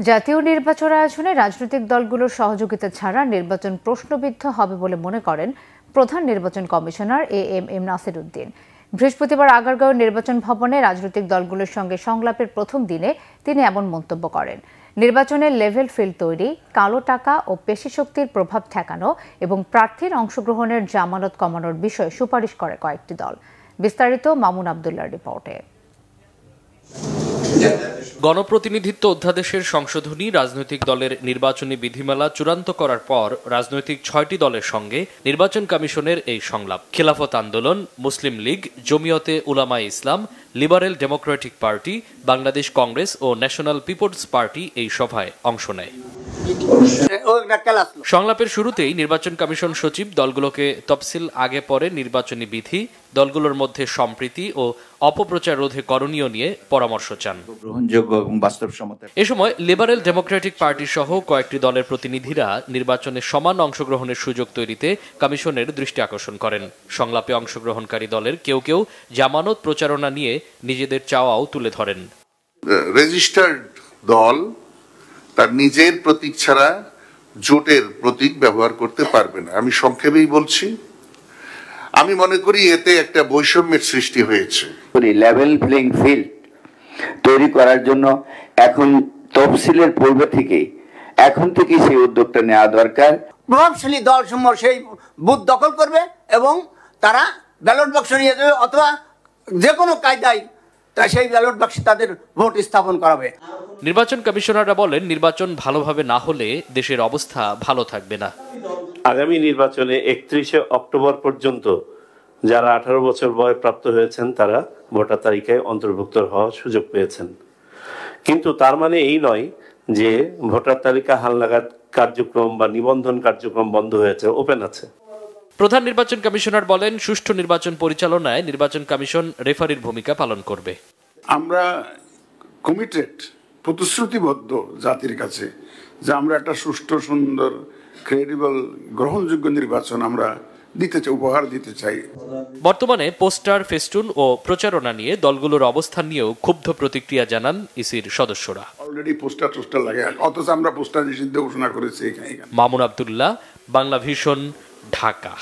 জাতীয় নির্বাচন আয়োজনে রাজনৈতিক দলগুলোর সহযোগিতা ছাড়া নির্বাচন প্রশ্নবিদ্ধ হবে বলে মনে করেন প্রধান নির্বাচন কমিশনার এএমএম নাসির উদ্দিন। বৃহস্পতিবার আগারগাঁও নির্বাচন ভবনে রাজনৈতিক দলগুলোর সঙ্গে সংলাপের প্রথম দিনে তিনি এমন মন্তব্য করেন। নির্বাচনের লেভেল ফিল্ড তৈরি, কালো টাকা ও পেশিশক্তির প্রভাব ঠেকানো এবং প্রার্থীর অংশগ্রহণের জামানত কমানোর বিষয়ে সুপারিশ করে কয়েকটি দল। বিস্তারিত মামুন আবদুল্লাহর রিপোর্টে। গণপ্রতিনিধিত্ব অধ্যাদেশের সংশোধনী রাজনৈতিক দলের নির্বাচনী বিধিমালা চূড়ান্ত করার পর রাজনৈতিক ৬টি দলের সঙ্গে নির্বাচন কমিশনের এই সংলাপ। খেলাফত আন্দোলন, মুসলিম লীগ, জমিয়তে উলামায়ে ইসলাম, লিবারেল ডেমোক্রেটিক পার্টি, বাংলাদেশ কংগ্রেস ও ন্যাশনাল পিপলস পার্টি এই সভায় অংশ নেয়। সংলাপের শুরুতেই নির্বাচন কমিশন সচিব দলগুলোকে তফসিল আগে পরে নির্বাচনী বিধি, দলগুলোর মধ্যে সম্প্রীতি ও অপপ্রচার রোধে করণীয় নিয়ে পরামর্শ চান। এ সময় লিবারেল ডেমোক্রেটিক পার্টি সহ কয়েকটি দলের প্রতিনিধিরা নির্বাচনে সমান অংশগ্রহণের সুযোগ তৈরিতে কমিশনের দৃষ্টি আকর্ষণ করেন। সংলাপে অংশগ্রহণকারী দলের কেউ কেউ জামানত প্রচারণা নিয়ে নিজেদের চাওয়াও তুলে ধরেন। রেজিস্টার্ড দল তার নিজের প্রতীক ছাড়া জোটের প্রতীক ব্যবহার করতে পারবে না। আমি সংক্ষেপেই বলছি, আমি মনে করি এতে একটা বৈষম্যের সৃষ্টি হয়েছে। লেভেল প্লেইং ফিল্ড তৈরি করার জন্য এখন তফসিলের পূর্বে থেকে এখন থেকে সেই উদ্যোগটা নেওয়া দরকার। প্রভাবশালী দলসমূহ সেই বুথ দখল করবে এবং তারা ব্যালট বাক্স নিয়ে যাবে অথবা যে কোনো কায়দায় তা সেই ব্যালট বাক্সে তাদের ভোট স্থাপন করাবে। নির্বাচন কমিশনাররা বলেন, নির্বাচন ভালোভাবে না হলে দেশের অবস্থা ভালো থাকবে না। আগামী নির্বাচনে 31শে অক্টোবর পর্যন্ত যারা 18 বছর বয়স প্রাপ্ত হয়েছেন তারা ভোটার তালিকায় অন্তর্ভুক্ত হওয়ার সুযোগ পেয়েছেন, কিন্তু তার মানে এই নয় যে ভোটার তালিকা হালনাগাদ কার্যক্রম বা নিবন্ধন কার্যক্রম বন্ধ হয়েছে, ওপেন আছে। প্রধান নির্বাচন কমিশনার বলেন, সুষ্ঠু নির্বাচন পরিচালনায় নির্বাচন কমিশন রেফারির ভূমিকা পালন করবে। আমরা কমিটেড, প্রতিশ্রুতিবদ্ধ জাতির কাছে যে আমরা একটা সুষ্ঠু, সুন্দর, ক্রেডিবল, গ্রহণযোগ্য নির্বাচন আমরা দিতে চাই, উপহার দিতে চাই। বর্তমানে পোস্টার, ফেস্টুন ও প্রচারণা নিয়ে দলগুলোর অবস্থান নিয়েও ক্ষুব্ধ প্রতিক্রিয়া জানান ইসির সদস্যরা। অলরেডি পোস্টার লাগে, অথচ আমরা পোস্টার নিষিদ্ধ ঘোষণা করেছি। মামুন আবদুল্লাহ, বাংলা ভিশন, ঢাকা।